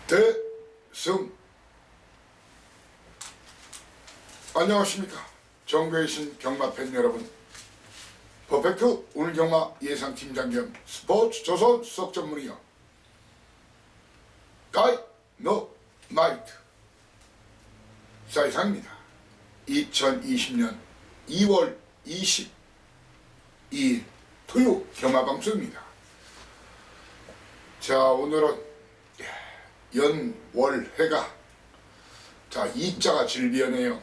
대승. 안녕하십니까. 전국에 계신 경마팬 여러분, 퍼펙트 오늘 경마 예상팀장 겸 스포츠 조선 수석 전문위원 다이너마이트 사이상입니다. 2020년 2월 22일 토요 경마방송입니다. 자, 오늘은 연월해가 이자가 질비하네요.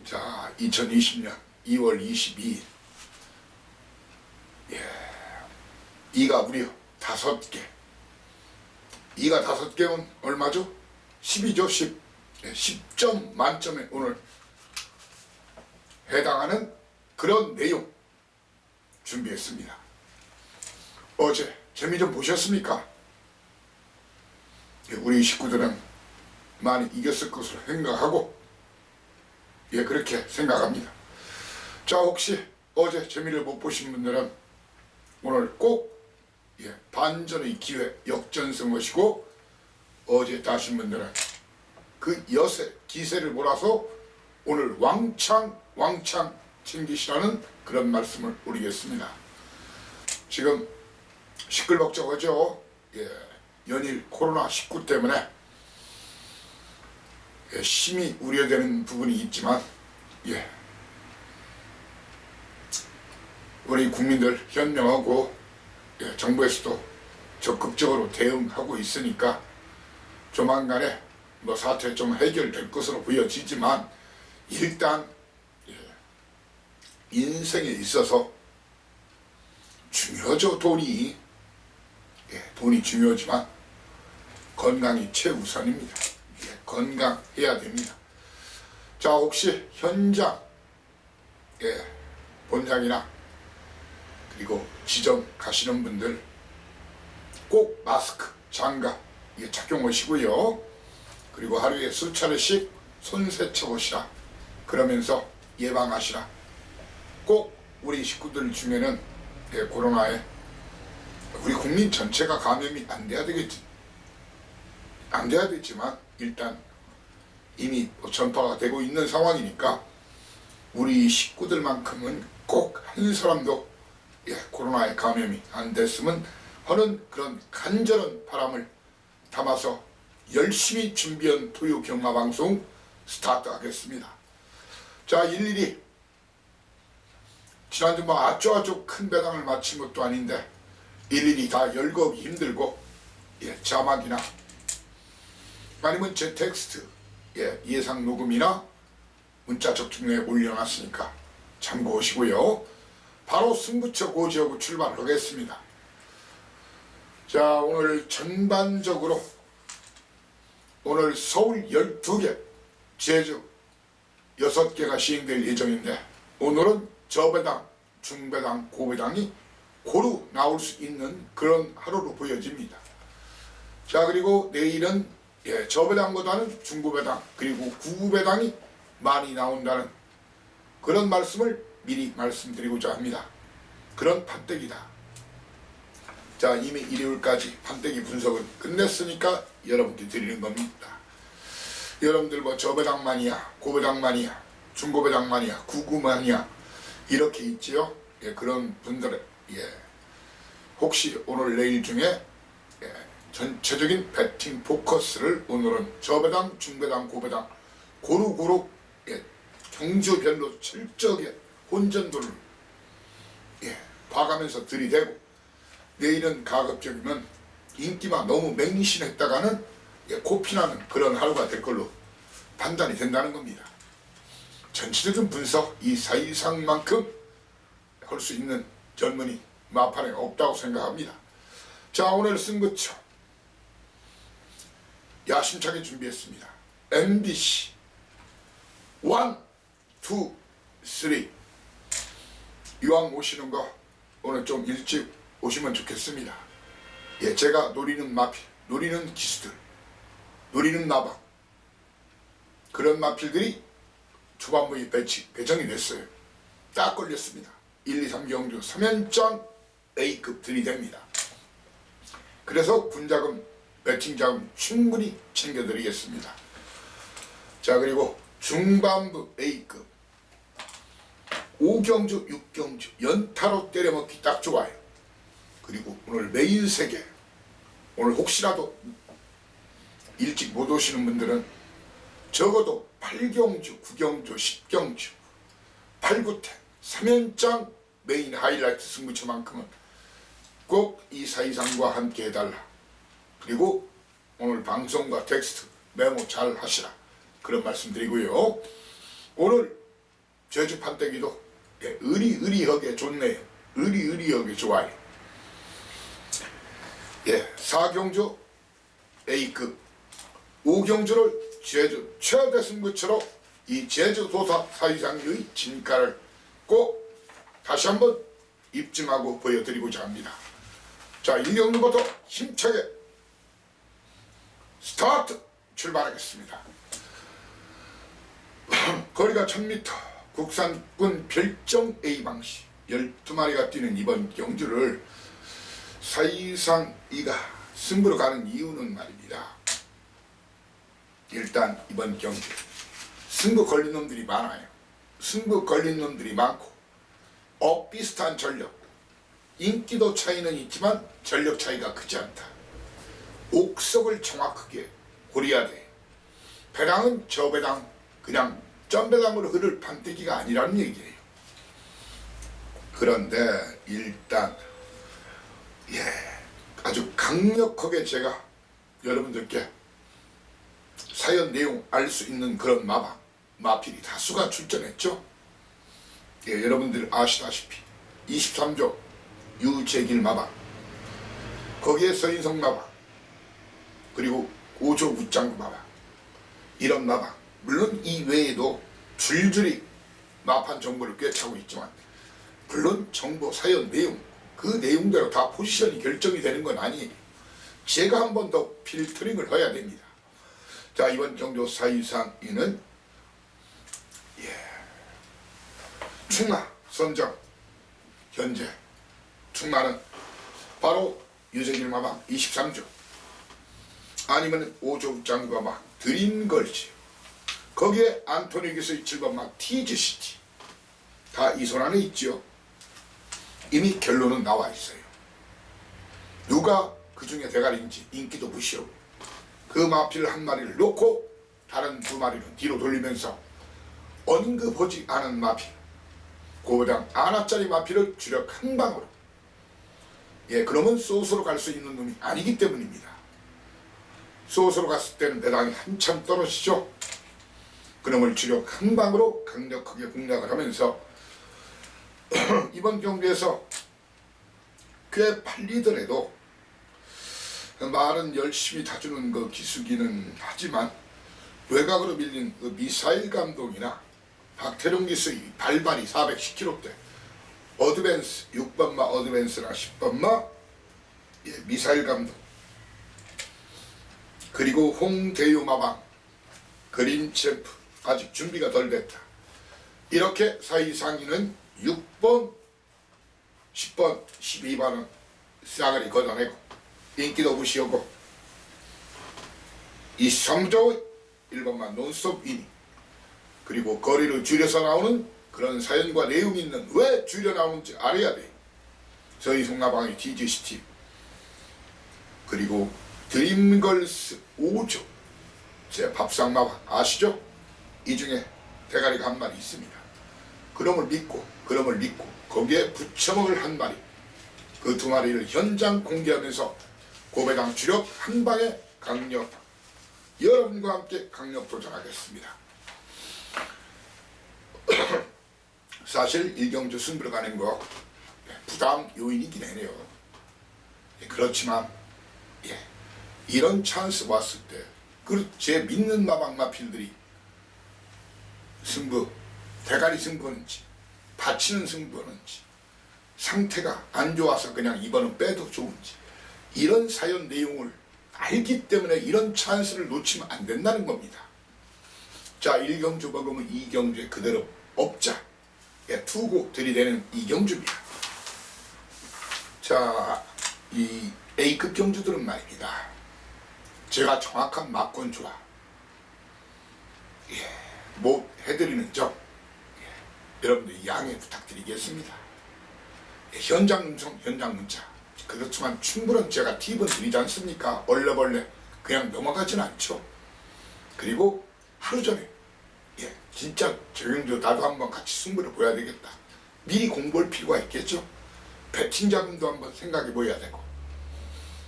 자, 2020년 2월 22일 이가 무려 5개. 이가 5개면 얼마죠? 10이죠. 10. 10점 만점에 오늘 해당하는 그런 내용 준비했습니다. 어제 재미 좀 보셨습니까? 우리 식구들은 많이 이겼을 것으로 생각하고 그렇게 생각합니다. 자, 혹시 어제 재미를 못 보신 분들은 오늘 꼭 반전의 기회 역전승 하시고, 어제 따신 분들은 그 여세 기세를 몰아서 오늘 왕창 챙기시라는 그런 말씀을 올리겠습니다. 지금 시끌벅적하죠. 연일 코로나19 때문에 심히 우려되는 부분이 있지만 우리 국민들 현명하고 정부에서도 적극적으로 대응하고 있으니까 조만간에 사태 좀 해결될 것으로 보여지지만, 일단 인생에 있어서 중요하죠. 돈이 중요하지만 건강이 최우선입니다. 건강해야 됩니다. 자, 혹시 현장 본장이나 그리고 지점 가시는 분들 꼭 마스크, 장갑 착용하시고요. 그리고 하루에 수차례씩 손 세척하시라. 그러면서 예방하시라. 꼭 우리 식구들 중에는 코로나에 우리 국민 전체가 감염이 안 돼야 되겠지만 일단 이미 전파가 되고 있는 상황이니까 우리 식구들만큼은 꼭 한 사람도 코로나에 감염이 안 됐으면 하는 그런 간절한 바람을 담아서 열심히 준비한 토요 경마 방송 스타트하겠습니다. 자, 일일이 지난주 아주 큰 배당을 마친 것도 아닌데 일일이 다 열거하기 힘들고 자막이나 아니면 제 텍스트 예상 녹음이나 문자 접촉에 올려놨으니까 참고하시고요. 바로 승부처 고지하고 출발하겠습니다. 자, 오늘 전반적으로 오늘 서울 12개, 제주 6개가 시행될 예정인데, 오늘은 저배당, 중배당, 고배당이 고루 나올 수 있는 그런 하루로 보여집니다. 자, 그리고 내일은 저배당보다는 중고배당 그리고 구배당이 많이 나온다는 그런 말씀을 미리 말씀드리고자 합니다. 그런 판때기다. 자, 이미 일요일까지 판때기 분석을 끝냈으니까 여러분께 드리는 겁니다. 여러분들 저배당만이야, 고배당만이야, 중고배당만이야, 구구만이야 이렇게 있지요. 그런 분들은 혹시 오늘 내일 중에 전체적인 배팅 포커스를 오늘은 저배당, 중배당, 고배당 고루고루 경주별로 철저하게 혼전도를 봐가면서 들이대고, 내일은 가급적이면 인기만 너무 맹신했다가는 코피나는 그런 하루가 될 걸로 판단이 된다는 겁니다. 전체적인 분석 이 사이상만큼 할 수 있는 전문이 마판에 없다고 생각합니다. 자, 오늘 승부처 야심차게 준비했습니다. MBC 1, 2, 3 이왕 오시는 거 오늘 좀 일찍 오시면 좋겠습니다. 제가 노리는 마필, 노리는 기수들, 노리는 나방, 그런 마필들이 초반부에 배정이 됐어요. 딱 걸렸습니다. 1, 2, 3 경주 3연장 A급 들이댑니다. 그래서 군자금 배팅 자금 충분히 챙겨드리겠습니다. 자, 그리고 중반부 A급 5경주, 6경주 연타로 때려먹기 딱 좋아요. 그리고 오늘 메인 3개, 오늘 혹시라도 일찍 못 오시는 분들은 적어도 8경주, 9경주, 10경주 8, 9태 3연장 메인 하이라이트 승부처만큼은 꼭 이 사이상과 함께 해달라. 그리고 오늘 방송과 텍스트 메모 잘 하시라, 그런 말씀 드리고요. 오늘 제주 판때기도 의리의리하게 좋네요. 의리의리하게 좋아요. 4경주 A급 5경주를 제주 최대 승부처로 이 제주도사 사이상의 진가를 꼭 다시 한번 입증하고 보여드리고자 합니다. 자, 1경주부터 힘차게 스타트 출발하겠습니다. 거리가 1000m, 국산군 별정 A방식 12마리가 뛰는 이번 경주를 사이상이가 승부로 가는 이유는 말입니다. 일단 이번 경주 승부 걸린 놈들이 많아요. 승부 걸린 놈들이 많고 비슷한 전력, 인기도 차이는 있지만 전력 차이가 크지 않다. 옥석을 정확하게 고려해야 돼. 배당은 저 배당, 그냥 점배당으로 흐를 판때기가 아니라는 얘기예요. 그런데 일단 아주 강력하게 제가 여러분들께 사연 내용 알 수 있는 그런 마필이 다수가 출전했죠. 여러분들 아시다시피 23조 유재길 마방, 거기에 서인성 마방, 그리고 5조 웃장구 마방, 이런 마방, 물론 이 외에도 줄줄이 마판 정보를 꿰차고 있지만, 물론 정보 사연 내용, 그 내용대로 다 포지션이 결정이 되는 건 아니에요. 제가 한 번 더 필터링을 해야 됩니다. 자, 이번 경주 사이상위는 충마 선정, 현재 충마는 바로 유재길 마방 23조, 아니면 5조 장구 마방 드림걸즈, 거기에 안토니 기수의 7번마 TGCT 다 이 손 안에 있죠. 이미 결론은 나와 있어요. 누가 그 중에 대가리인지 인기도 무시하고 그 마필 한 마리를 놓고 다른 2마리는 뒤로 돌리면서 언급하지 않은 마필, 고배당 아나짜리 마필을 주력 한 방으로, 그러면 소스로 갈 수 있는 놈이 아니기 때문입니다. 소스로 갔을 때는 배당이 한참 떨어지죠. 그놈을 주력 한 방으로 강력하게 공략을 하면서 이번 경기에서 꽤 팔리더라도 말은 열심히 다주는 그 기수기는 하지만 외곽으로 밀린 그 미사일 감독이나 박태룡 기수의 발발이 410km대 어드밴스 6번마 어드밴스나 10번마 미사일 감독, 그리고 홍대유 마방 그린 챔프 아직 준비가 덜 됐다. 이렇게 사이상위는 6번, 10번, 12번은 싸그리 걷어내고 인기도 무시하고 23조 1번만 논스톱 이닝, 그리고 거리를 줄여서 나오는 그런 사연과 내용이 있는, 왜 줄여 나오는지 알아야 돼. 저희 송나방의 TGCT, 그리고 드림걸스 5조 제 밥상마방 아시죠? 이 중에 대가리가 한 마리 있습니다. 그놈을 믿고 거기에 부쳐먹을 한 마리, 그 2마리를 현장 공개하면서 고배당 주력 한 방에 강력, 여러분과 함께 강력 도전하겠습니다. 사실 1경주 승부를 가는 거 부담 요인이긴 해요. 그렇지만 이런 찬스 왔을 때 제 믿는 마방 마필들이 승부, 대가리 승부는지 받치는 승부는지 상태가 안 좋아서 그냥 이번은 빼도 좋은지, 이런 사연 내용을 알기 때문에 이런 찬스를 놓치면 안 된다는 겁니다. 자, 1경주 먹으면 2경주에 그대로 업자 투고 들이대는 2경주입니다. 자, 이 A급 경주들은 말입니다. 제가 정확한 막권 조화 못 해드리는 점 여러분들 양해 부탁드리겠습니다. 현장 음성, 현장 문자. 그렇지만 충분한 제가 팁은 드리지 않습니까? 얼레벌레 그냥 넘어가진 않죠. 그리고 하루 전에 진짜 정영조 나도 한번 같이 승부를 보여야 되겠다. 미리 공부할 필요가 있겠죠. 배팅 자금도 한번 생각해 보여야 되고.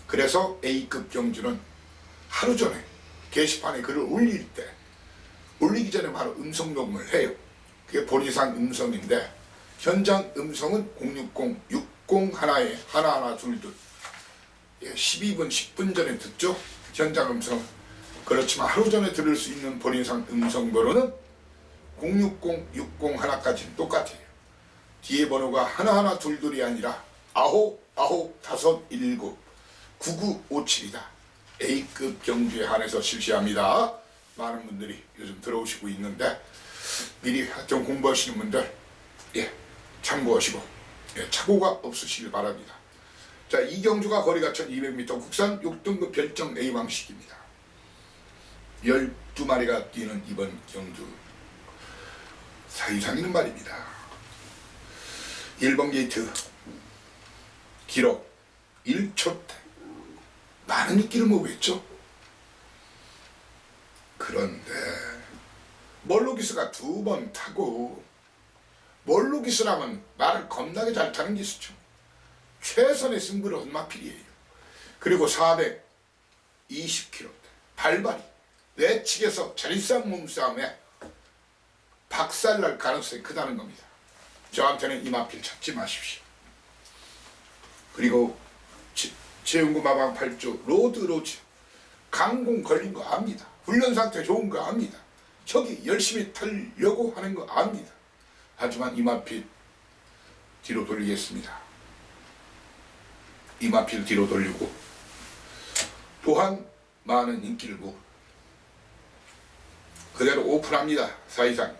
그래서 A급 경주는 하루 전에 게시판에 글을 올리기 전에 바로 음성 녹음을 해요. 그게 본의상 음성인데 현장 음성은 060-60 하나하나 둘둘 12분 10분 전에 듣죠. 현장 음성. 그렇지만 하루 전에 들을 수 있는 본의상 음성 번호는 060-60 하나까지는 똑같아요. 뒤에 번호가 하나하나 둘둘이 아니라 9957 9957이다. A급 경주에 한해서 실시합니다. 많은 분들이 요즘 들어오시고 있는데 미리 좀 공부하시는 분들 참고하시고 착오가 없으시길 바랍니다. 자, 이 경주가 거리가 1200m 국산 6등급 별정 A 방식입니다. 12마리가 뛰는 이번 경주 사이상이는 말입니다. 1번 게이트 기록 1초대 많은 인기를 모으겠죠. 그런데 멀로기스가 2번 타고 멀로기스라면 말을 겁나게 잘 타는 기수죠. 최선의 승부를 한 마필이에요. 그리고 420km 발발이 내측에서 자리싸움 몸싸움에 박살날 가능성이 크다는 겁니다. 저한테는 이 마필 찾지 마십시오. 그리고 재운구 마방 8조 로즈 강공 걸린 거 압니다. 훈련 상태 좋은 거 압니다. 저기 열심히 타려고 하는 거 압니다. 하지만 이마필 뒤로 돌리겠습니다. 이마필 뒤로 돌리고 또한 많은 인기를 모으고 그대로 오픈합니다. 사이상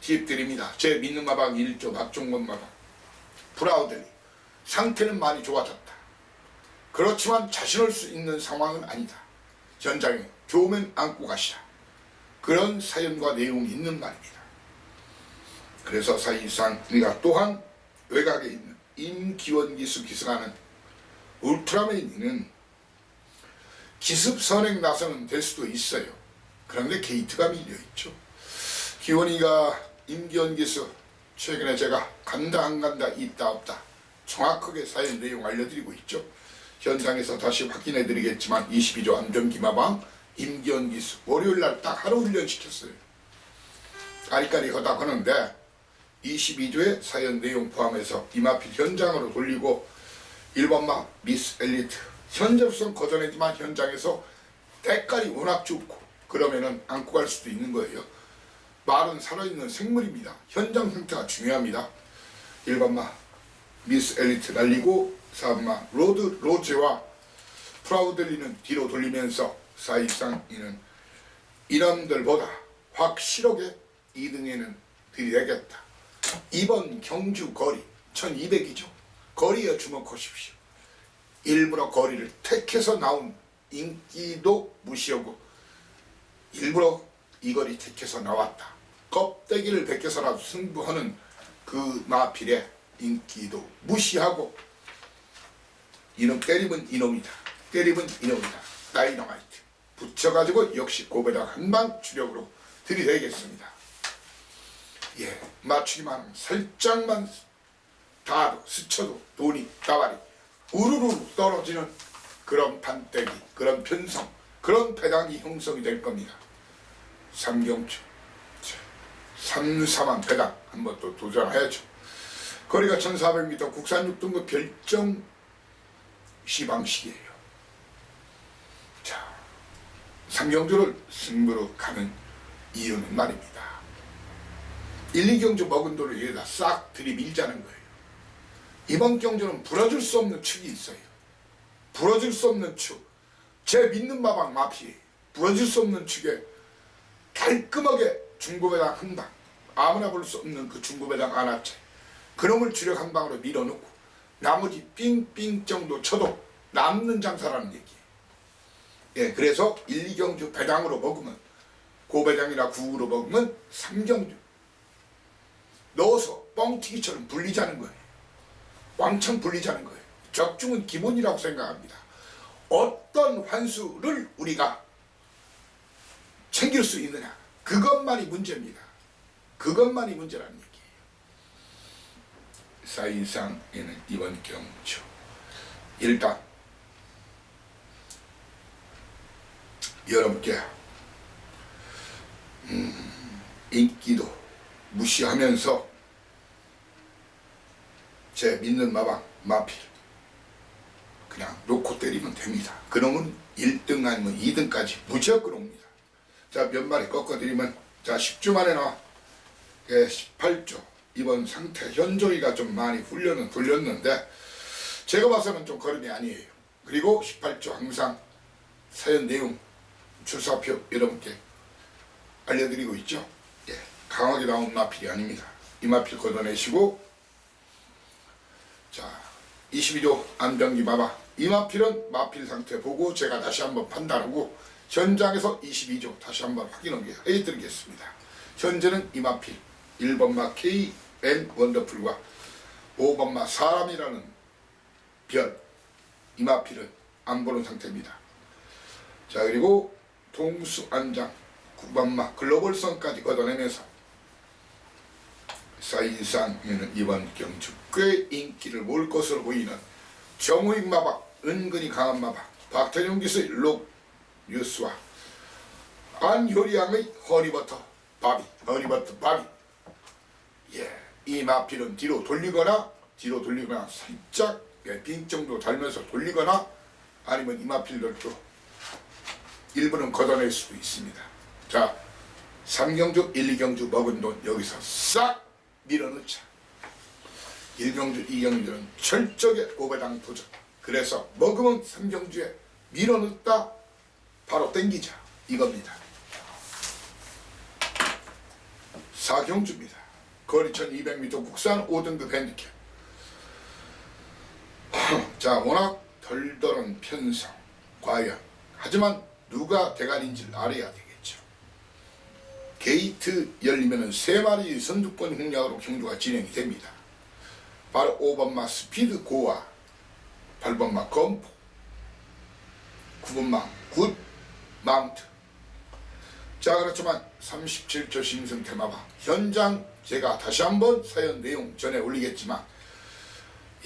팁 드립니다. 제 믿는 마방 1조 박종건 마방 프라우드리 상태는 많이 좋아졌다. 그렇지만 자신할 수 있는 상황은 아니다. 현장에 교면 안고 가시라. 그런 사연과 내용이 있는 말입니다. 그래서 사실상 우리가 또한 외곽에 있는 임기원 기수 기승하는 울트라맨이는 기습 선행 나서는 될 수도 있어요. 그런데 게이트가 밀려있죠. 기원이가 임기원 기수 최근에 제가 간다 안 간다 있다 없다 정확하게 사연 내용 알려드리고 있죠. 현장에서 다시 확인해 드리겠지만 22조 안전기마방 임기원 기수 월요일날 딱 하루 훈련시켰어요. 아리까리 하다 하는데 22조의 사연 내용 포함해서 이마필 현장으로 돌리고 1번마 미스 엘리트 현접성 거절했지만 현장에서 때깔이 워낙 좋고 그러면은 안고 갈 수도 있는 거예요. 말은 살아있는 생물입니다. 현장 상태가 중요합니다. 1번마 미스 엘리트 날리고 4번마 로즈와 프라우들리는 뒤로 돌리면서 사실상 이는 이남들보다 확실하게 2등에는 들이대겠다. 이번 경주 거리 1200이죠. 거리에 주목하십시오. 일부러 거리를 택해서 나온 인기도 무시하고 일부러 이 거리 택해서 나왔다. 껍데기를 벗겨서라도 승부하는 그 마필의 인기도 무시하고 이놈 때리면 이놈이다. 때리면 이놈이다. 다이너마이트 붙여가지고 역시 고배당 한방 주력으로 들이대겠습니다. 맞추기만 하면 살짝만 닿아도 스쳐도 돈이 따발이 우르르 떨어지는 그런 판때기, 그런 편성, 그런 배당이 형성이 될 겁니다. 삼경주 3,4만 배당 한번 또 도전해야죠. 거리가 1400m 국산 6등급 별정 시방식이에요. 자, 삼경주를 승부로 가는 이유는 말입니다. 1, 2경주 먹은 돈을 여기다 싹 들이밀자는 거예요. 이번 경주는 부러질 수 없는 축이 있어요. 부러질 수 없는 축. 제 믿는 마방 마피. 부러질 수 없는 축에 깔끔하게 중고배당 한 방. 아무나 볼 수 없는 그 중고배당 하나째. 그놈을 주력 한 방으로 밀어넣고 나머지 삥삥 정도 쳐도 남는 장사라는 얘기예요. 예, 그래서 1, 2경주 배당으로 먹으면, 고배당이나 국으로 먹으면 3경주 넣어서 뻥튀기처럼 불리자는 거예요. 왕창 불리자는 거예요. 적중은 기본이라고 생각합니다. 어떤 환수를 우리가 챙길 수 있느냐, 그것만이 문제입니다. 그것만이 문제라는 얘기예요. 사인상에는 이번 경주 일단 여러분께 인기도 무시하면서 제 믿는 마방 마필 그냥 놓고 때리면 됩니다. 그놈은 1등 아니면 2등까지 무조건 옵니다. 자, 몇 마리 꺾어드리면, 자, 10주 만에 나와. 예, 18주. 이번 상태 현종이가 좀 많이 훈련은 돌렸는데 제가 봐서는 좀 걸음이 아니에요. 그리고 18주 항상 사연 내용 주사표 여러분께 알려드리고 있죠. 예, 강하게 나온 마필이 아닙니다. 이 마필 걷어내시고, 자, 22조 안병기 마방, 이 마필은 마필 상태 보고 제가 다시 한번 판단하고 현장에서 22조 다시 한번 확인하게 해드리겠습니다. 현재는 이 마필 1번마 KN 원더풀과 5번마 사람이라는 별, 이 마필은 안 보는 상태입니다. 자, 그리고 동수 안장 9번마 글로벌선까지 걷어내면서 사인상에는 이번 경주 꽤 인기를 몰 것으로 보이는 정우익 마방, 은근히 강한 마방, 박태용 기수의 록 뉴스와 안효리양의 허니버터 바비, 허니버터 바비. 예, 이 마필은 뒤로 돌리거나 살짝 빈 정도 달면서 돌리거나, 아니면 이 마필들도 일부는 걷어낼 수도 있습니다. 자, 3경주 1, 2경주 먹은 돈 여기서 싹 밀어넣자. 1경주 2경주는 철저하게 오배당 도전. 그래서 먹으면 3경주에 밀어넣다 바로 땡기자, 이겁니다. 4경주입니다. 거리 1200m 국산 5등급 핸디캡. 자, 워낙 덜덜한 편성, 과연. 하지만 누가 대가리인지를 알아야 되겠죠. 게이트 열리면은 3마리 선두권 공략으로 경주가 진행이 됩니다. 바로 5번마 스피드 고아, 8번마 검포, 9번마 굿 마운트. 자, 그렇지만 37조 신승 테마방 현장 제가 다시 한번 사연 내용 전해 올리겠지만,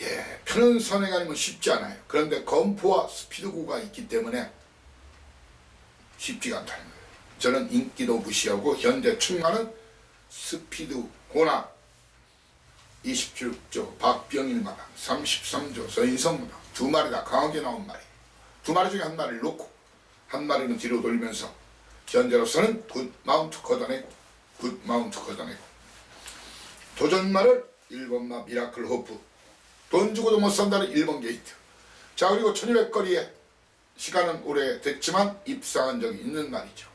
예, 편은 선행 아니면 쉽지 않아요. 그런데 검포와 스피드고가 있기 때문에 쉽지가 않다는 거예요. 저는 인기도 무시하고 현재 충만은 스피드고나 27조 박병일 마방, 33조 서인성 마방, 2마리 다 강하게 나온 마리. 2마리 중에 1마리를 놓고 1마리는 뒤로 돌리면서 현재로서는 굿 마운트 걷어내고, 굿 마운트 걷어내고, 도전마를 1번마 미라클 호프, 돈 주고도 못 산다는 1번 게이트. 자, 그리고 1200거리에 시간은 오래됐지만 입상한 적이 있는 말이죠.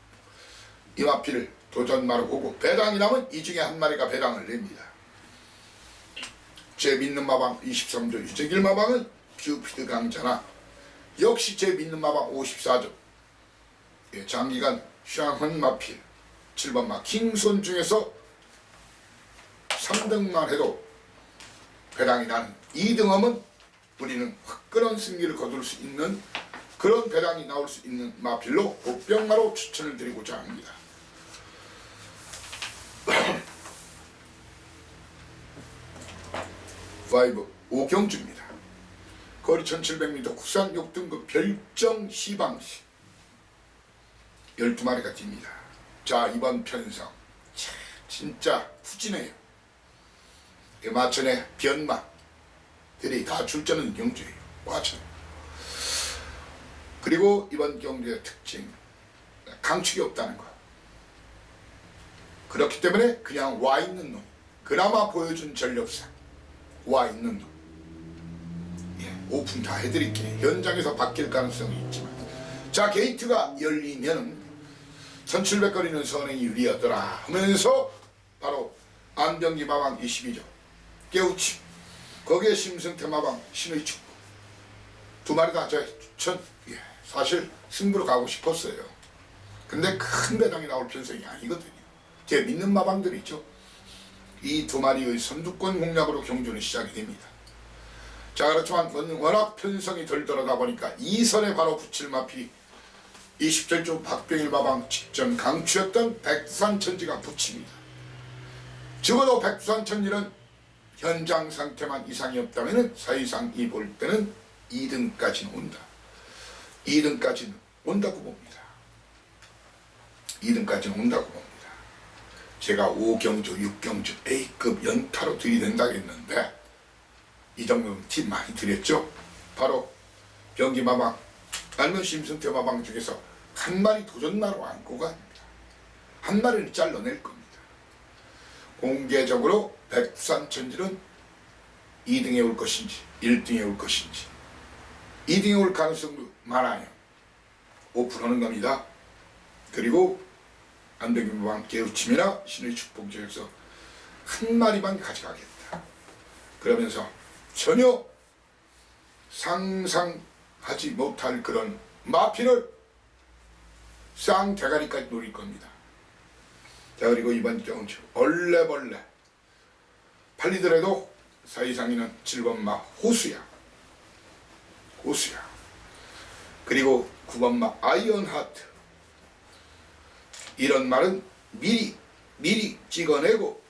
이 마필을 도전마로 보고 배당이 나면 이 중에 1마리가 배당을 냅니다. 제 믿는 마방 23조 유재길 마방은 큐피드 강자나, 역시 제 믿는 마방 54조, 예, 장기간 샹헌 마필 7번마 킹손 중에서 3등만 해도 배당이 나는 2등하면 우리는 화끈한 승리를 거둘 수 있는 그런 배당이 나올 수 있는 마필로 복병마로 추천을 드리고자 합니다. 5경주입니다. 거리 1700m 국산 6등급 별정 시방시 12마리가 뜁니다. 자, 이번 편성 진짜 푸짐해요. 마천의 변마들이 다 출전하는 경주예요. 마천. 그리고 이번 경주의 특징, 강축이 없다는 거. 그렇기 때문에 그냥 와 있는 놈, 그나마 보여준 전력상 와 있는 놈, 예, 오픈 다 해드릴게. 현장에서 바뀔 가능성이 있지만, 자, 게이트가 열리면 1700거리는 선행이 유리하더라 하면서 바로 안병기 마방 22조 깨우침, 거기에 심승태 마방 신의 축구 2마리 다 저 추천, 예, 사실 승부로 가고 싶었어요. 근데 큰 배당이 나올 편성이 아니거든요. 제 믿는 마방들이 있죠. 이 두 마리의 선두권 공략으로 경주는 시작이 됩니다. 자, 그렇지만 워낙 편성이 덜 들어다 보니까 2선에 바로 붙일 마필이 27조 박병일 마방 직전 강추였던 백두산천지가 붙입니다. 적어도 백두산천지는 현장 상태만 이상이 없다면 사이상 이 볼 때는 2등까지는 온다. 2등까지는 온다고 봅니다. 2등까지는 온다고 봅니다. 제가 5경주, 6경주 A급 연타로 들이댄다고 했는데 이 정도면 팁 많이 드렸죠. 바로 병기마방 아니면 심승태 마방 중에서 한 마리 도전마로 안고 갑니다. 한 마리를 잘라낼 겁니다. 공개적으로 백두산천지는 2등에 올 것인지 1등에 올 것인지 2등에 올 가능성도 많아요. 오픈하는 겁니다. 그리고 안병기마방 깨우침이나 신의 축복 지역에서 한 마리만 가져가겠다. 그러면서 전혀 상상하지 못할 그런 마피를 쌍대가리까지 노릴 겁니다. 자, 그리고 이번 경주 얼레벌레 팔리더라도 사이상이는 7번마 호수야. 그리고 9번마 아이언하트. 이런 말은 미리 찍어내고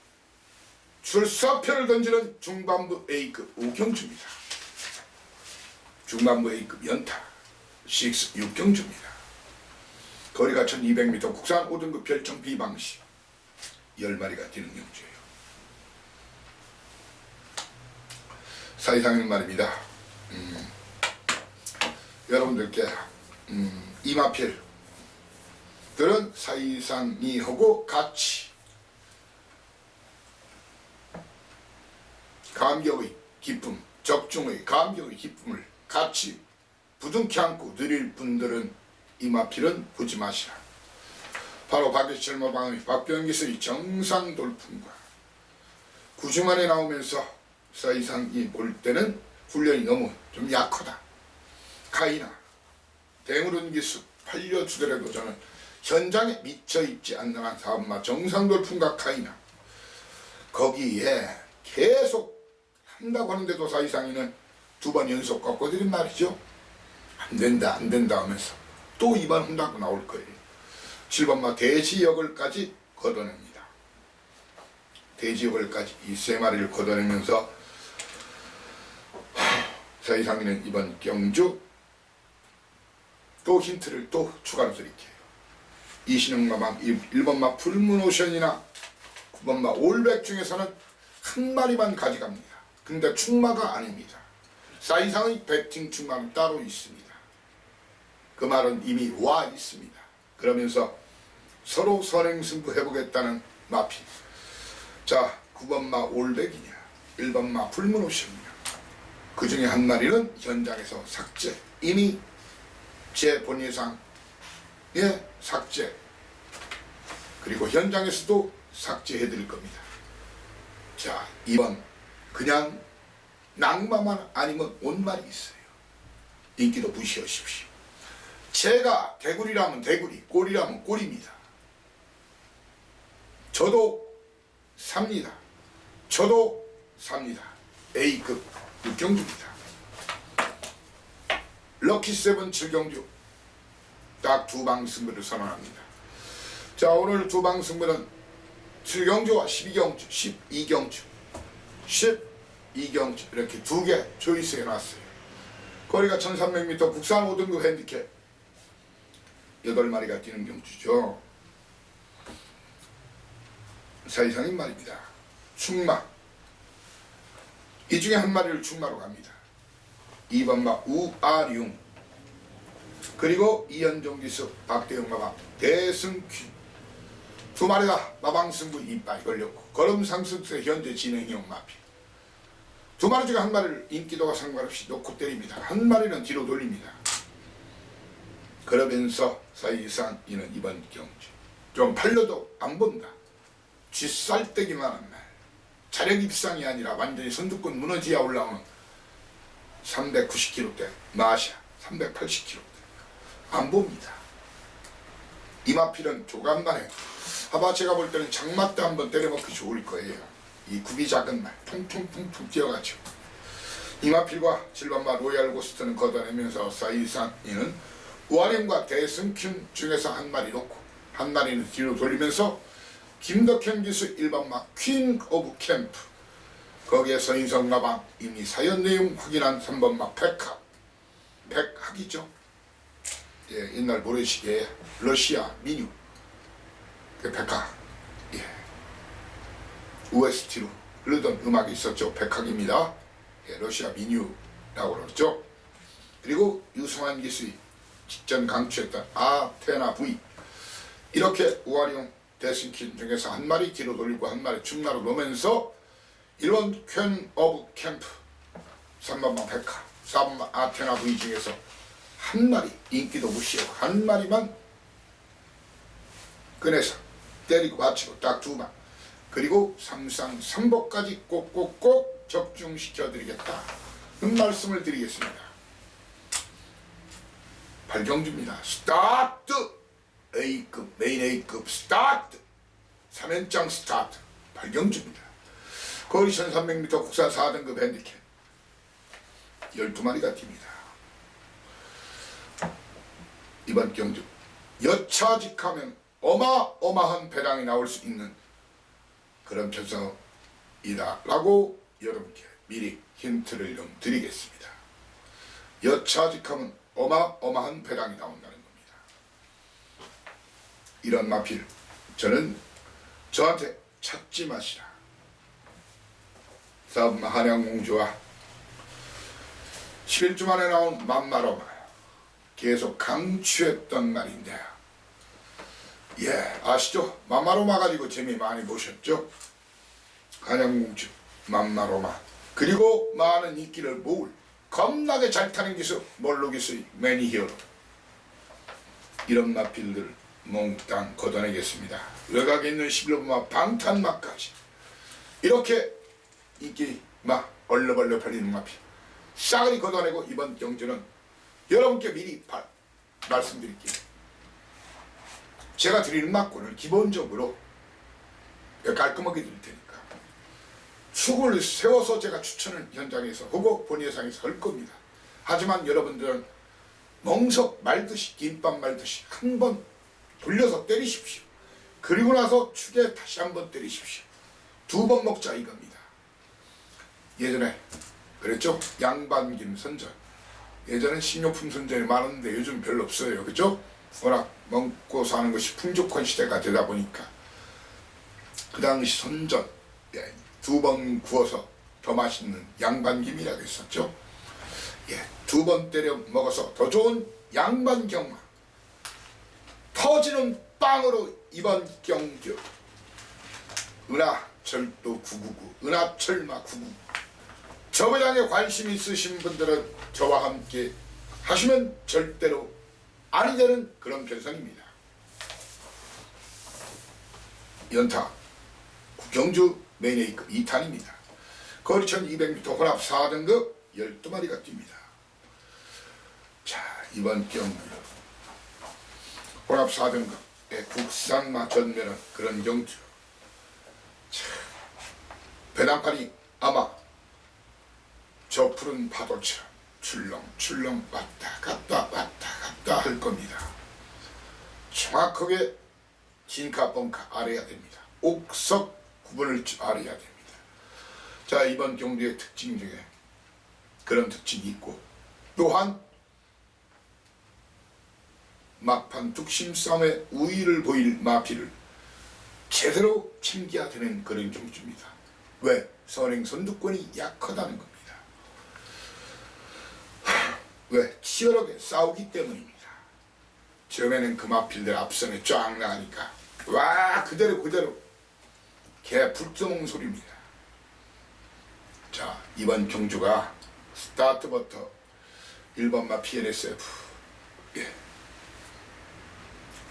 출사표를 던지는 중반부 A급 우경주입니다. 중반부 A급 연타 6경주입니다. 거리가 1200m 국산 5등급 별정 비방시 10마리가 뛰는 경주예요. 사이상은 말입니다. 여러분들께 이마필들은 사이상이하고 같이 감격의 기쁨, 적중의 감격의 기쁨을 같이 부둥켜 안고 누릴 분들은 이마필은 보지 마시라. 바로 박예철 마방의 박병기의 정상 돌풍과 구중안에 나오면서 사이상이 볼 때는 훈련이 너무 좀 약하다. 가이나 대물은 기수 팔려주더라도 저는 현장에 미쳐있지 않는 한 사업마 정상 돌풍과 가이나 거기에 계속 한다고 하는데도 사이상이는 2번 연속 꺾어드린 말이죠. 안된다 하면서 또 2번 한다고 나올 거예요. 7번마 대지역을까지 걷어냅니다. 대지역을까지 이 3마리를 걷어내면서 사이상이는 이번 경주 또 힌트를 또 추가로 드릴게요. 이신흥마방 1번마 풀문오션이나 9번마 올백 중에서는 한 마리만 가져갑니다. 근데 충마가 아닙니다. 사이상의 배팅 충마는 따로 있습니다. 그 말은 이미 와 있습니다. 그러면서 서로 선행승부 해보겠다는 마피. 자, 9번마 올백이냐 1번마 풀문오션이냐 그 중에 한 마리는 현장에서 삭제. 이미 제 본예상의 삭제. 그리고 현장에서도 삭제해드릴 겁니다. 자, 2번 그냥 낙마만 아니면 온 말이 있어요. 인기도 무시하십시오. 제가 개구리라면 개구리, 꼴이라면 꼴입니다. 저도 삽니다. A급 6경주입니다. 럭키세븐 7경주 딱 2방 승부를 선언합니다. 자, 오늘 2방 승부는 7경주와 12경주 12경주 이렇게 2개 조이스 해놨어요. 거리가 1300m 국산 5등급 핸디캡 8마리가 뛰는 경주죠. 사이상인 말입니다. 충마 이 중에 한 마리를 충마로 갑니다. 2번마 우아룡 그리고 이현종 기수 박대영 마방 대승퀴 2마리가 마방승부 이빨 걸렸고 걸음상승세 현재 진행형 마피 2마리 중에 한 마리를 인기도가 상관없이 놓고 때립니다. 한 마리는 뒤로 돌립니다. 그러면서 사이상 이는 이번 경주 좀 팔려도 안 본다. 쥐쌀떼기만 한 말 자력 입상이 아니라 완전히 선두권 무너지야 올라오는 390kg대 마샤 380kg대 안 봅니다. 이마필은 조간만에 아마 제가 볼 때는 장마 때 한번 때려먹기 좋을 거예요. 이 굽이 작은 말 퉁퉁퉁퉁 뛰어가지고 이마필과 질반마 로얄 고스트는 걷어내면서 사이상 이는 우아령과 대승균 중에서 한 마리 놓고 한 마리는 뒤로 돌리면서 김덕현 기수 1번마 퀸 오브 캠프 거기에 서인성 나방 이미 사연 내용 확인한 3번마 백학이죠. 예, 옛날 모래시계에 러시아 민요 그 백학 예. OST로 흐르던 음악이 있었죠. 백학입니다. 예, 러시아 민요라고 그러죠. 그리고 유승환 기수의 직전 강추했던 아테나 V 이렇게 우아리용 대승킨 중에서 한 마리 뒤로 돌리고 한 마리 중나로 놓으면서 1번 퀸 오브 캠프 3번만 백화 4번만 아테나 V 중에서 한 마리 인기도 무시하고 한 마리만 꺼내서 때리고 마치고 딱 2만 그리고 삼상 3법까지 꼭꼭꼭 적중시켜 드리겠다 그 말씀을 드리겠습니다. 발경주입니다. 스타트! A급 메인 A급 스타트! 3연장 스타트 발경주입니다. 거리 1300m 국산 4등급 핸디캡 12마리가 뜁니다. 이번 경주 여차직하면 어마어마한 배당이 나올 수 있는 그런 편성이다 라고 여러분께 미리 힌트를 좀 드리겠습니다. 여차직하면 어마어마한 배당이 나온다는 겁니다. 이런 마필 저는 저한테 찾지 마시라. 싸움 한양공주와 11주 만에 나온 맘마로마 계속 강추했던 말인데 예 아시죠? 맘마로마 가지고 재미 많이 보셨죠? 한양공주 맘마로마 그리고 많은 인기를 모을 겁나게 잘 타는 기수 몰로 기수의 매니히어로 이런 마필들 몽땅 걷어내겠습니다. 외곽에 있는 11번마 방탄마까지 이렇게 인기 막 얼렁얼렁 팔리는 마필 싸그리 걷어내고 이번 경주는 여러분께 미리 말씀드릴게요. 제가 드리는 막고는 기본적으로 깔끔하게 드릴 테니까 축을 세워서 제가 추천을 현장에서 하고 본예상에서 할 겁니다. 하지만 여러분들은 멍석 말듯이 김밥 말듯이 한번 돌려서 때리십시오. 그리고 나서 축에 다시 한번 때리십시오. 2번 먹자 이겁니다. 예전에 그랬죠? 양반김 선전 예전엔 식료품 선전이 많았는데 요즘 별로 없어요. 그죠? 워낙 먹고 사는 것이 풍족한 시대가 되다 보니까 그 당시 선전 2번 구워서 더 맛있는 양반김이라고 했었죠. 예, 2번 때려 먹어서 더 좋은 양반경마 터지는 빵으로 이번 경주 은하철도 999 은하철마 999 저 배당에 관심 있으신 분들은 저와 함께 하시면 절대로 아니 되는 그런 편성입니다. 연타 국경주 메인 A급 2탄입니다. 거리 1200m 혼합 4등급 12마리가 뜁니다. 자 이번 경주 혼합 4등급의 국산마 전면은 그런 경주 자, 배당판이 아마 저 푸른 파도처럼 출렁출렁 왔다 갔다 할 겁니다. 정확하게 진카 뻥카 알아야 됩니다. 옥석 구분을 알아야 됩니다. 자 이번 경주의 특징 중에 그런 특징이 있고 또한 막판 뚝심 싸움에 우위를 보일 마필을 제대로 챙겨야 되는 그런 경주입니다. 왜? 선행 선두권이 약하다는 겁니다. 왜? 치열하게 싸우기 때문입니다. 처음에는 그 마필들 앞선에 쫙 나가니까 와 그대로 개 불떠먹는 소리입니다. 자 이번 경주가 스타트부터 1번마 PNSF 예.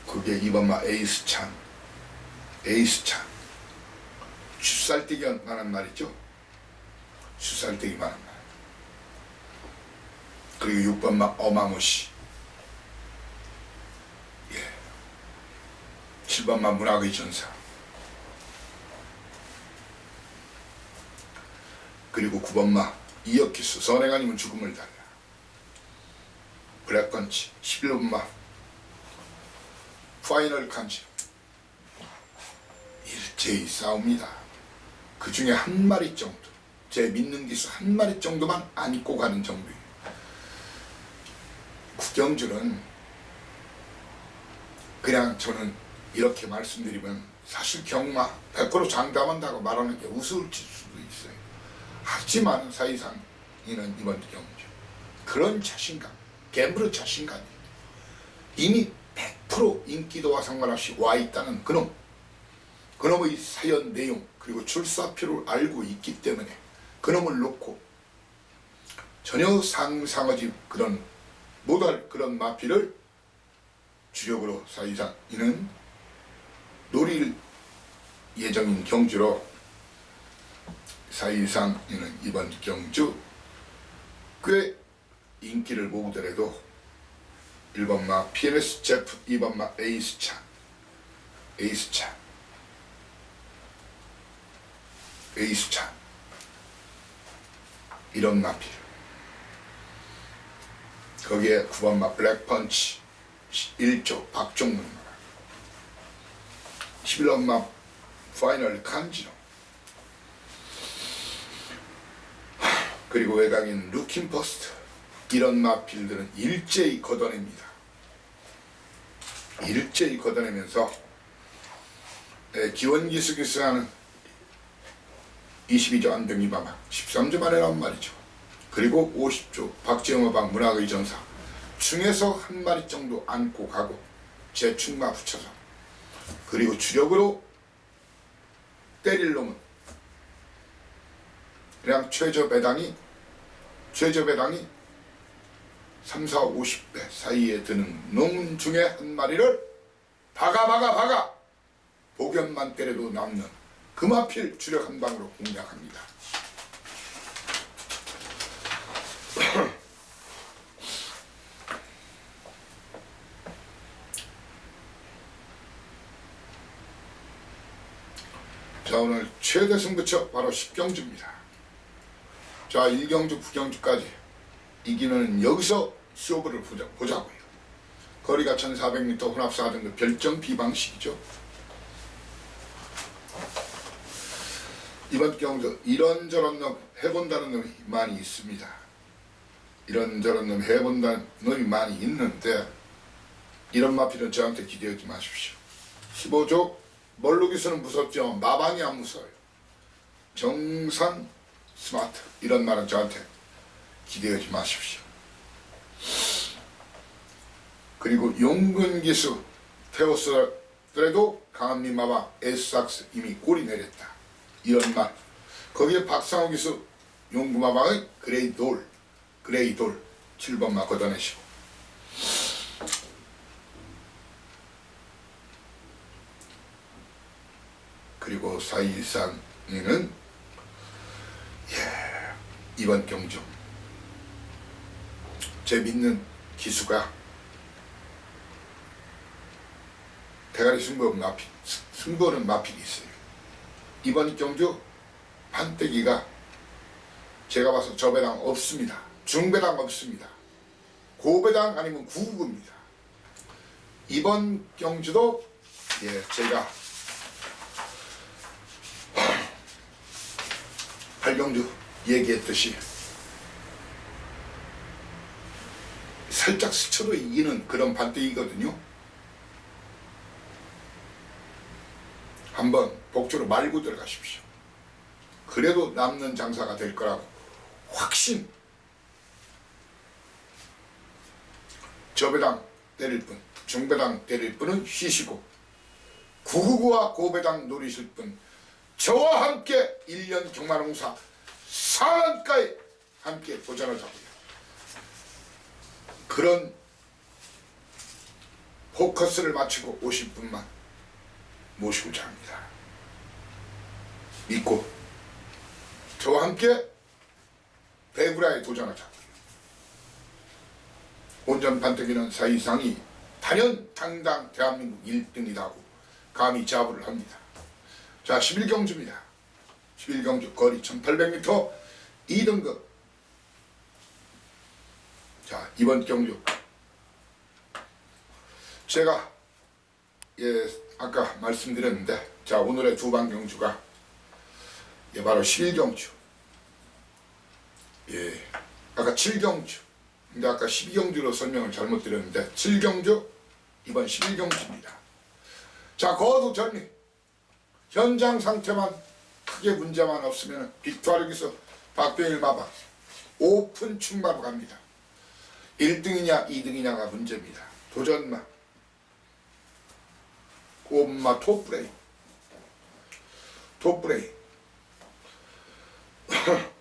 그게 2번마 에이스찬 슛살뛰기만한 말이죠. 슛살뛰기만한 말. 그리고 6번마 어마무시 7번마 문학의 전사, 그리고 9번마 이역기수 선행 아니면 죽음을 달라, 블랙펀치, 11번마 파이널 칸지. 일제히 싸웁니다. 그 중에 한 마리 정도, 제 믿는 기수 한 마리 정도만 안고 가는 정도예요. 국경주는 그냥 저는 이렇게 말씀드리면 사실 경마 100% 장담한다고 말하는 게 우스울칠 수도 있어요. 하지만 사실상 이는 이번 경주 그런 자신감, 갬블의 자신감이 이미 100% 인기도와 상관없이 와 있다는 그놈의 사연 내용 그리고 출사표를 알고 있기 때문에 그놈을 놓고 전혀 상상하지 못할 그런 마피를 주력으로 사실상 이는 노릴 예정인 경주로 사실상 이는 이번 경주 꽤 인기를 모으더라도 1번마 PNS 제프, 2번마 에이스차 이런 마필, 거기에 9번마 블랙펀치 1조 박종문, 11번마 파이널 칸지노, 그리고 외곽인 루킨 퍼스트, 이런 마필들은 일제히 걷어냅니다. 일제히 걷어내면서 기원기수 기수하는 22조 안병이바마 13조 만에란 말이죠. 그리고 50조 박재영어방 문학의 전사 중에서 한 마리 정도 안고 가고 제 충마 붙여서, 그리고 주력으로 때릴 놈은 그냥 최저 배당이 3, 4, 50배 사이에 드는 놈 중에 한 마리를 박아 복연만 때려도 남는 그 마필 주력 한 방으로 공략합니다. 자, 오늘 최대 승부처 바로 10경주입니다. 자, 1경주, 9경주까지 이기는 여기서 쇼부를 보자고요. 거리가 1400m 혼합 4등급 별점 비방식이죠. 이번 경주 이런저런 놈 해본다는 놈이 많이 있습니다. 이런저런 놈 해본다는 놈이 많이 있는데 이런 마필은 저한테 기대하지 마십시오. 15조 멀루기수는 무섭지만 마방이 안 무서워요. 정상 스마트 이런 말은 저한테 기대하지 마십시오. 그리고 용근기수 태웠더라도 강한민 마방 에스삭스 이미 골이 내렸다, 이런 말. 거기에 박상호 기수 용구마방의 그레이돌 7번마 걷어내시고, 그리고 사실상에는 이번 경주 제 믿는 기수가 대가리 승부는 마필이 있어요. 이번 경주 판때기가 제가 봐서 저배당 없습니다. 중배당 없습니다. 고배당 아니면 구급입니다. 이번 경주도 제가 8경주 얘기했듯이 살짝 스쳐도 이기는 그런 판때기거든요. 한번 복주로 말고 들어가십시오. 그래도 남는 장사가 될 거라고 확신. 저배당 때릴 분, 중배당 때릴 분은 쉬시고 구구구와 고배당 노리실 분 저와 함께 1년 경마농사 상한가에 함께 도전하자고요. 그런 포커스를 맞추고 오실 분만 모시고자 합니다. 믿고 저와 함께 배구라에 도전하자고요. 온전 판때기는 사실상이 단연 당당 대한민국 1등이라고 감히 자부를 합니다. 자, 11경주입니다. 11경주 거리 1800m 2등급. 자, 이번 경주 제가 아까 말씀드렸는데, 자, 오늘의 두방 경주가 바로 11경주, 아까 7경주, 근데 아까 12경주로 설명을 잘못 드렸는데 7경주, 이번 11경주입니다. 자, 거두절미, 현장 상태만 크게 문제만 없으면 빅투아르기스 박병일 마방 오픈 충마로 갑니다. 1등이냐 2등이냐가 문제입니다. 도전마, 5번마 톱브레이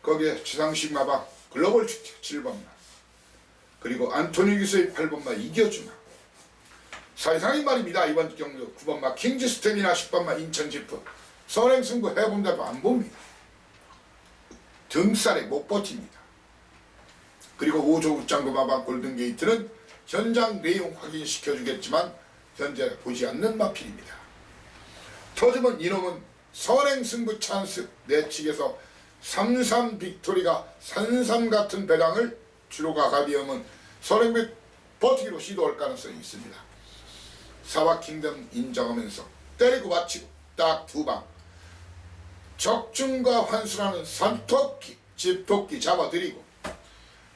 거기에 지상식 마방 글로벌 축제 7번마, 그리고 안토니 기스의 8번마 이겨주마, 사이상이 말입니다. 이번 경주 9번마 킹즈스텐이나 10번마 인천지프 선행승부 해본다도 안 봅니다. 등살에 못 버팁니다. 그리고 5조 국장구 마방 골든게이트는 현장 내용 확인시켜주겠지만 현재 보지 않는 마필입니다. 터지면 이놈은 선행승부 찬스, 내측에서 3-3 빅토리가 산삼 같은 배당을 주로가 가비하면 선행배 버티기로 시도할 가능성이 있습니다. 사바킹덤 인정하면서 때리고 맞히고 딱 2방, 적중과 환수라는 산토끼, 집토끼 잡아드리고,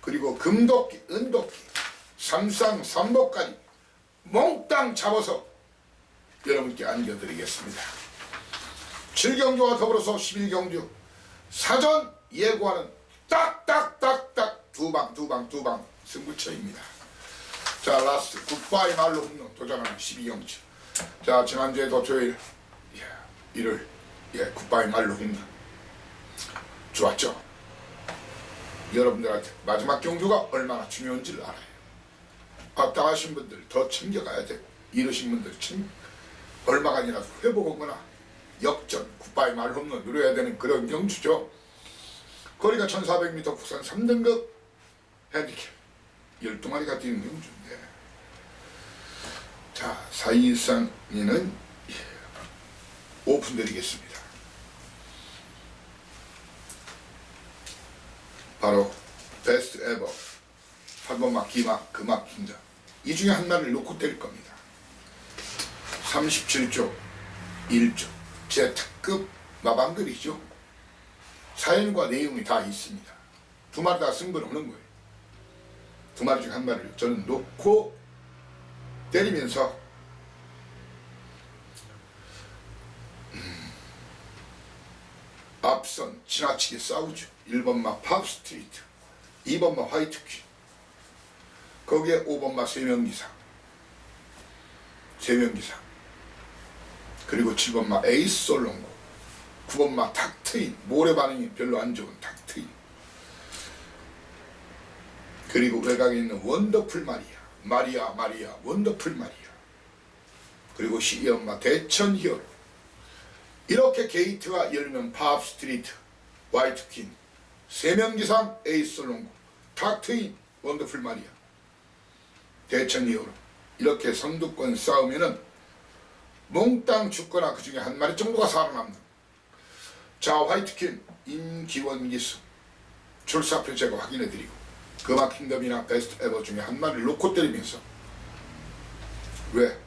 그리고 금도끼, 은도끼, 삼상, 삼복까지 몽땅 잡아서 여러분께 안겨드리겠습니다. 7경주와 더불어서 11경주 사전 예고하는 딱딱딱딱 두방 승부처입니다. 자, 라스트 굿바이 말로 홈런 도전하는 12경주. 자, 지난주에도 토요일, 일요일 굿바이 말로 홈런 좋았죠. 여러분들한테 마지막 경주가 얼마나 중요한지를 알아요. 앞당하신 분들 더 챙겨가야 되고, 이러신 분들 얼마간이라도 회복하거나 역전 굿바이 말 홈런 누려야 되는 그런 경주죠. 거리가 1400m 국산 3등급 핸디캡 12마리가 뛰는 경주인데, 자, 사이상에는 오픈드리겠습니다. 바로 베스트 에버 8번마 기막 금악킹자, 이 중에 한 마리를 놓고 때릴 겁니다. 37조 1조 제 특급 마방글이죠. 사연과 내용이 다 있습니다. 2마리 다 승부는 없는 거예요. 2마리 중 한 마리를 저는 놓고 때리면서 앞선 지나치게 싸우죠. 1번마 팝스트리트, 2번마 화이트퀸, 거기에 5번마 세명기상, 그리고 7번마 에이스 솔롱고, 9번마 탁트인, 모래 반응이 별로 안 좋은 탁트인, 그리고 외곽에 있는 원더풀 마리아 원더풀 마리아, 그리고 12번마 대천 히어로. 이렇게 게이트가 열면 팝스트리트, 화이트퀸, 세명기상, 에이스 솔롱고, 탁트인, 원더풀 마리아, 대천 히어로, 이렇게 선두권 싸우면은 몽땅 죽거나 그 중에 한 마리 정도가 살아남는. 자, 화이트퀸 임기원 기수 출사표 제가 확인해드리고, 금화킹덤이나 베스트 에버 중에 한 마리를 놓고 때리면서, 왜?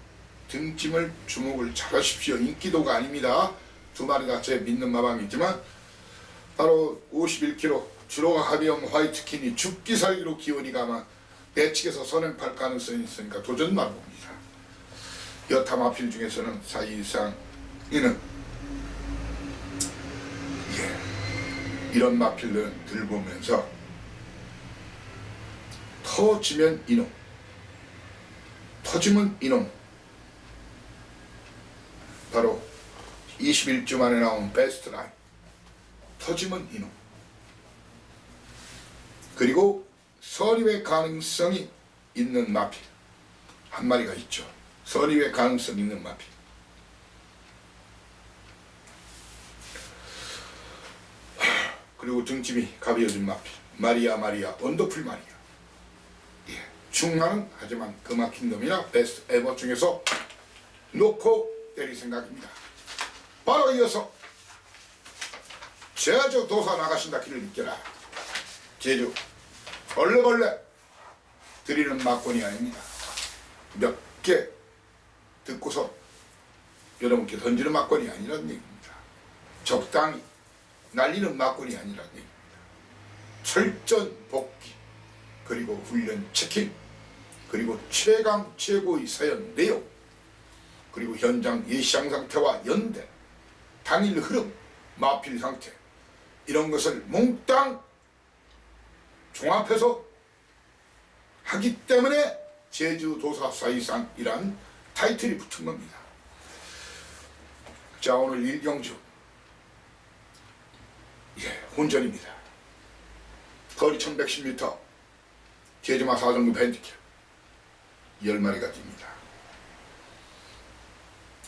등짐을 주목을 잘하십시오. 인기도가 아닙니다. 2마리가 제 믿는 마방이지만 바로 51kg 주로가 가비형 화이트퀸이 죽기 살기로 기원이가 아마 내측에서 선행팔 가능성이 있으니까 도전만 봅니다. 여타 마필 중에서는 사이상에는 이런 마필들은 들보면서 터지면 이놈, 터지면 이놈, 바로 21주 만에 나온 베스트 라인, 터지면 이놈. 그리고 선입의 가능성이 있는 마필 한 마리가 있죠. 선입의 가능성 있는 마필. 그리고 등짐이 가벼워진 마필 마리아 원더풀 마리아. 충만은 하지만 금화킹덤이나 베스트 에버 중에서 놓고 때릴 생각입니다. 바로 이어서 제주 도사 나가신다 길을 믿겨라. 제주 벌레벌레 드리는 막권이 아닙니다. 몇 개 듣고서 여러분께 던지는 막권이 아니라는 얘기입니다. 적당히 날리는 막권이 아니라는 얘기입니다. 철전 복귀, 그리고 훈련 체킹, 그리고 최강 최고의 사연 내용, 그리고 현장 예시장 상태와 연대, 당일 흐름, 마필 상태, 이런 것을 몽땅 종합해서 하기 때문에 제주도사 사이상이란 타이틀이 붙은 겁니다. 자, 오늘 일경주 혼전입니다. 거리 1110m, 제주마 4등급 핸디캡 10마리가 뜁니다.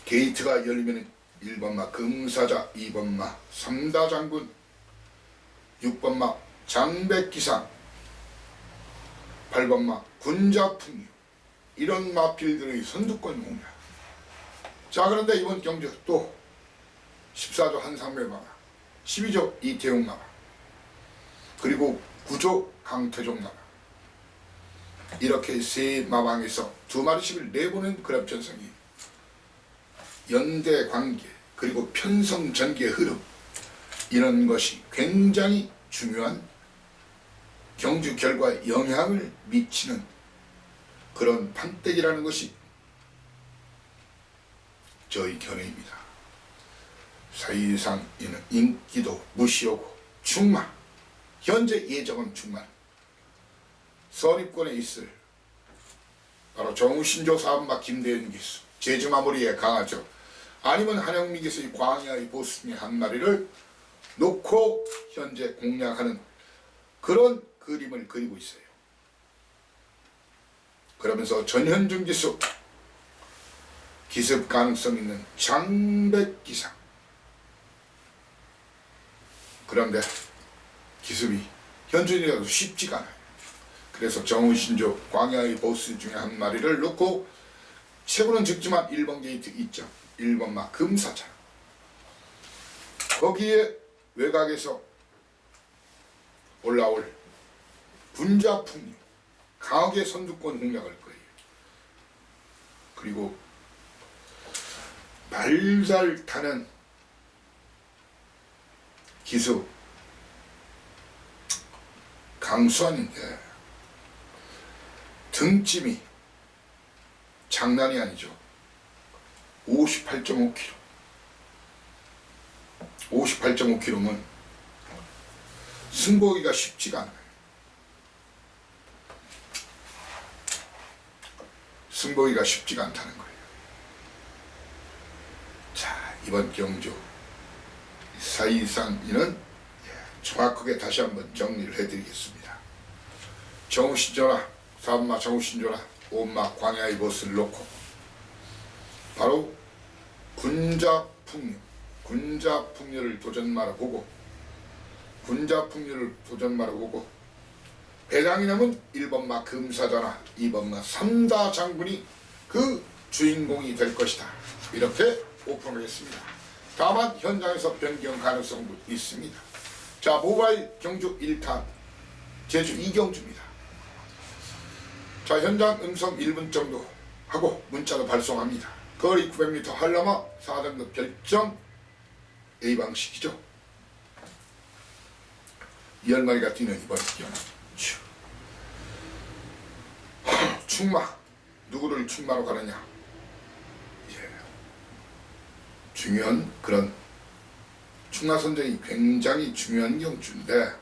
게이트가 열리면 1번마 금사자, 2번마 삼다장군, 6번마 장백기상, 8번마 군자풍류, 이런 마필들의 선두권 공략. 자, 그런데 이번 경주 또 14조 한상매마가, 12조 이태용마가, 그리고 9조 강태종마가, 이렇게 세 마방에서 두 마리씩을 내보는 그랩전성이 연대 관계, 그리고 편성 전개 흐름, 이런 것이 굉장히 중요한 경주 결과에 영향을 미치는 그런 판때기라는 것이 저희 견해입니다. 사실상 이는 인기도 무시하고 충마, 현재 예정은 충만, 선입권에 있을 바로 정우신조 사업마 김대현 기수, 제주마무리에 강하죠. 아니면 한영미 기수의 광야의 보스 중에 한 마리를 놓고 현재 공략하는 그런 그림을 그리고 있어요. 그러면서 전현중 기수, 기습 가능성 있는 장백기상, 그런데 기습이 현준이라도 쉽지가 않아요. 그래서 정우신조 광야의 보스 중에 한 마리를 놓고 최고는 적지만 1번 게이트 있죠. 1번마 금사자, 거기에 외곽에서 올라올 분자풍류, 강하게 선두권 공략할 거예요. 그리고 발잘 타는 기수 강수환인데 등짐이 장난이 아니죠. 58.5kg. 58.5kg면 승보기가 쉽지가 않아요. 승보기가 쉽지가 않다는 거예요. 자, 이번 경주 사이상 이는 정확하게 다시 한번 정리를 해드리겠습니다. 정우신조나 4번마 정우신조나 5번마 광야의 보스를 놓고 바로 군자풍류를 도전 말아보고, 군자풍류를 도전 말아보고, 배당이 남은 1번마 금사자나 2번마 삼다장군이 그 주인공이 될 것이다. 이렇게 오픈하겠습니다. 다만 현장에서 변경 가능성도 있습니다. 자, 모바일 경주 1탄 제주 이경주입니다. 자, 현장 음성 1분 정도 하고 문자로 발송합니다. 거리 900m 한라마 4등급 결정 A 방식이죠. 10마리가 뛰는 이번 경주. 충마, 누구를 충마로 가느냐. 중요한 그런 충마 선정이 굉장히 중요한 경주인데,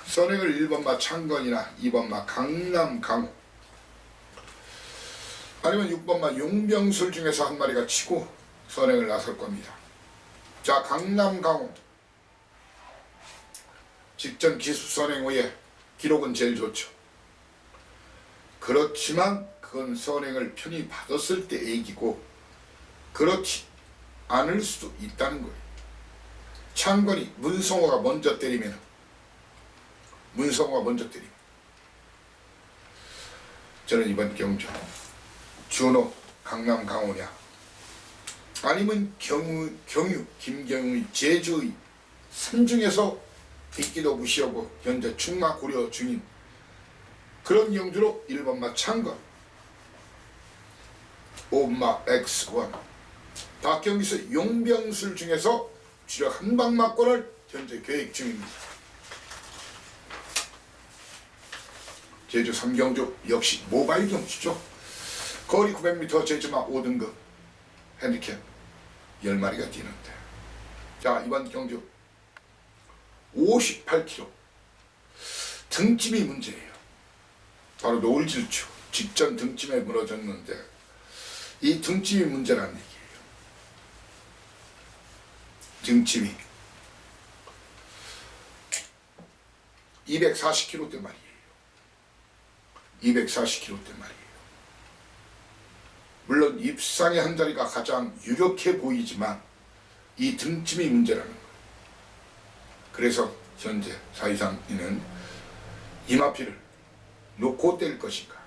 선행을 1번마 창건이나 2번마 강남 강호, 아니면 6번마 용병술 중에서 한 마리가 치고 선행을 나설 겁니다. 자, 강남 강호 직전 기습 선행 후에 기록은 제일 좋죠. 그렇지만 그건 선행을 편히 받았을 때 얘기고 그렇지 않을 수도 있다는 거예요. 창건이 문성호가 먼저 때리면, 저는 이번 경주 준호 강남 강호냐, 아니면 경유 김경의 제주의 산중에서 인기도 무시하고 현재 충마 고려 중인 그런 경주로 1번마 창건 5번마 X1 박경기서 용병술 중에서 주력 한방막권을 현재 계획 중입니다. 제주 3경주 역시 모바일 경주죠. 거리 900m 제주마 5등급 핸디캡 10마리가 뛰는데, 자 이번 경주 58kg 등짐이 문제예요. 바로 노을질주 직전 등짐에 무너졌는데 이 등짐이 문제라는 얘기예요. 등짐이 240kg대 말이에요. 240kg대 말이에요. 물론 입상의 한 자리가 가장 유력해 보이지만 이 등짐이 문제라는 거예요. 그래서 현재 사이상이는 이마피를 놓고 뗄 것인가,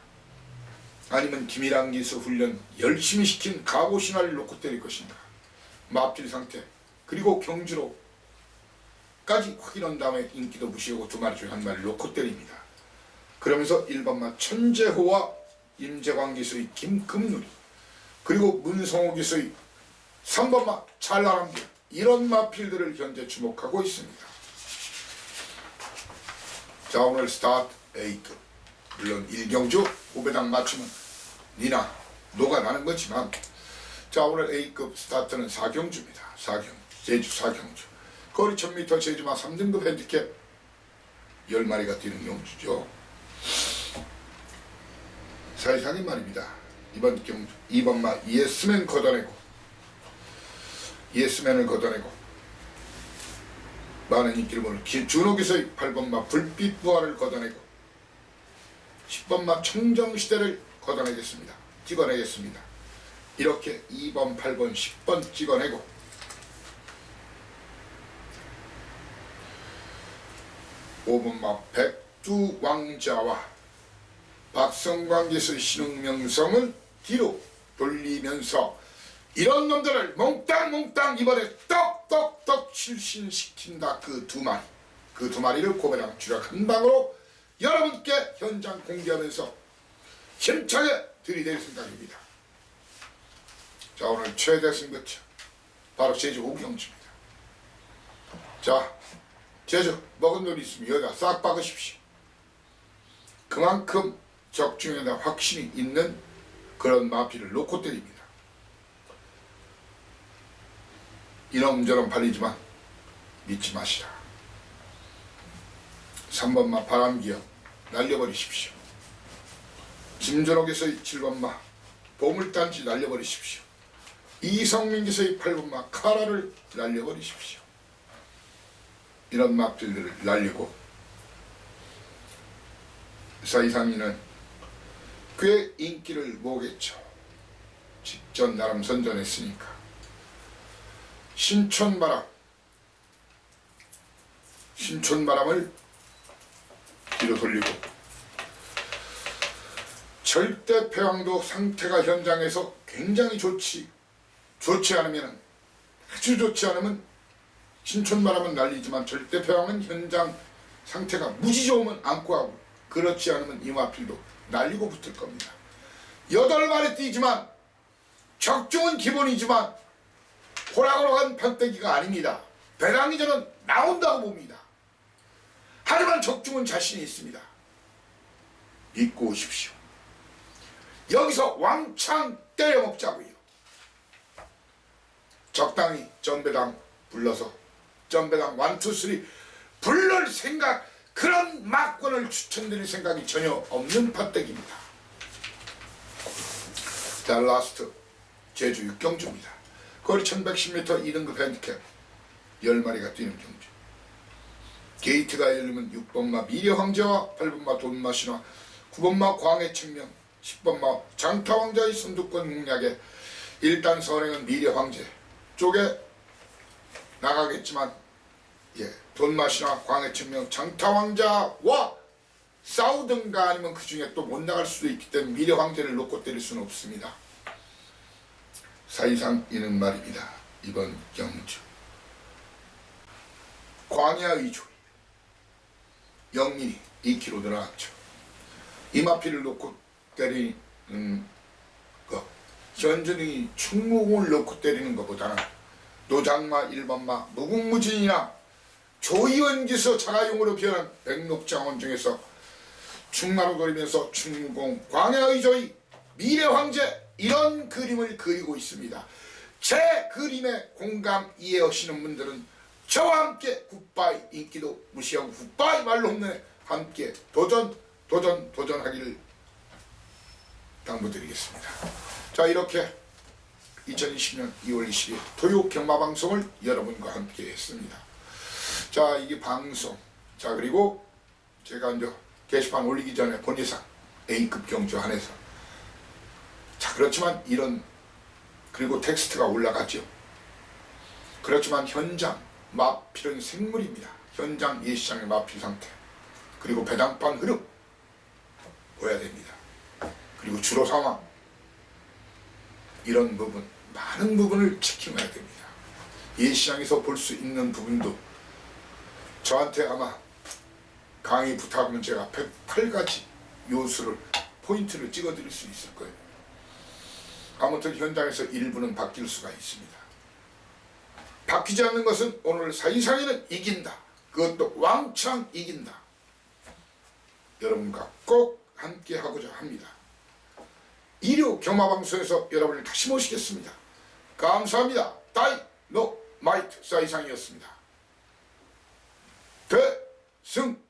아니면 김일한 기수 훈련 열심히 시킨 가고신화를 놓고 때릴 것인가, 마필 상태 그리고 경주로까지 확인한 다음에 인기도 무시하고 2마리 중에 1마리를 놓고 때립니다. 그러면서 1번마 천재호와 임재광 기수의 김금누리, 그리고 문성호 기수의 3번마 찰나람기, 이런 마필들을 현재 주목하고 있습니다. 자 오늘 스타트 A급, 물론 1경주 5배당 맞추면 니나 녹아나는 거지만, 자 오늘 A급 스타트는 4경주입니다. 4경주, 제주 4경주 거리 1000m 제주마 3등급 핸디캡 10마리가 뛰는 경주죠. 사이상이 말입니다. 이번 경주 2번마 예스맨 걷어내고, 예스맨을 걷어내고 많은 인기를 모는 준호기서의 8번마 불빛 부활을 걷어내고 10번마 청정시대를 걷어내겠습니다. 찍어내겠습니다. 이렇게 2번, 8번, 10번 찍어내고, 오번마 백두왕자와 박성광 기수의 신흥명성을 뒤로 돌리면서 이런 놈들을 몽땅 이번에 떡 실신시킨다. 그 두 마리를 고배랑 주력 한 방으로 여러분께 현장 공개하면서 힘차게 들이댈 생각입니다. 자 오늘 최대 승부처 바로 제주 5경주입니다. 자 제주 먹은 돈이 있으면 여기다 싹 박으십시오. 그만큼 적중에다 확신이 있는 그런 마피를 놓고 때립니다. 이놈저놈 팔리지만 믿지 마시라. 3번마 바람기어 날려버리십시오. 김전옥에서의 7번마 보물단지 날려버리십시오. 이성민기서의 8번마 카라를 날려버리십시오. 이런 마필들을 날리고, 사이상이는 꽤 인기를 모으겠죠. 직전 나름 선전했으니까. 신촌바람을 뒤로 돌리고, 절대패왕도 상태가 현장에서 굉장히 좋지 않으면, 아주 좋지 않으면 신촌바람은 날리지만 절대패왕은 현장 상태가 무지 좋으면 안고 하고, 그렇지 않으면 이마필도 날리고 붙을 겁니다. 8마리 뛰지만 적중은 기본이지만 호락호락한 판때기가 아닙니다. 배당이 저는 나온다고 봅니다. 하지만 적중은 자신이 있습니다. 믿고 오십시오. 여기서 왕창 때려먹자고요. 적당히 전배당 불러서 전배당 1, 2, 3 부를 생각, 그런 막권을 추천드릴 생각이 전혀 없는 판때기입니다. 자 라스트 제주 6경주입니다. 거리 1110m 2등급 핸디캡 10마리가 뛰는 경주. 게이트가 열리면 6번마 미래황제와 8번마 돈마신화, 9번마 광해측명, 10번마 장타왕자의 선두권 공략에 일단 선행은 미래황제 쪽에 나가겠지만, 돈마신화, 광해측명, 장타왕자와 싸우든가 아니면 그 중에 또 못 나갈 수도 있기 때문에 미래황제를 놓고 때릴 수는 없습니다. 사이상 이는 말입니다. 이번 경주 광야의 조이 영민이 2kg 늘어났죠. 이마피를 놓고 때리는 거, 현준이 충무공을 놓고 때리는 것보다는 노장마 일반마 무궁무진이나 조이원기서 자가용으로 변한 백록장원 중에서 충마로 그리면서 충무공 광야의 조이 미래황제 이런 그림을 그리고 있습니다. 제 그림에 공감 이해하시는 분들은 저와 함께 굿바이 인기도 무시하고 굿바이 말로 없는 함께 도전하기를 당부드리겠습니다. 자, 이렇게 2020년 2월 20일 토요 경마방송을 여러분과 함께 했습니다. 자, 이게 방송. 자, 그리고 제가 이제 게시판 올리기 전에 본예상 A급 경주 안에서 자, 그렇지만 이런 그리고 텍스트가 올라가죠. 그렇지만 현장 마필은 생물입니다. 현장 예시장의 마필 상태 그리고 배당판 흐름 보여야 됩니다. 그리고 주로 상황 이런 부분 많은 부분을 지켜야 됩니다. 예시장에서 볼 수 있는 부분도 저한테 아마 강의 부탁하면 제가 108가지 요소를 포인트를 찍어 드릴 수 있을 거예요. 아무튼 현장에서 일부는 바뀔 수가 있습니다. 바뀌지 않는 것은 오늘 사이상에는 이긴다. 그것도 왕창 이긴다. 여러분과 꼭 함께 하고자 합니다. 일요 경마방송에서 여러분을 다시 모시겠습니다. 감사합니다. 다이노마이트 사이상이었습니다. 대승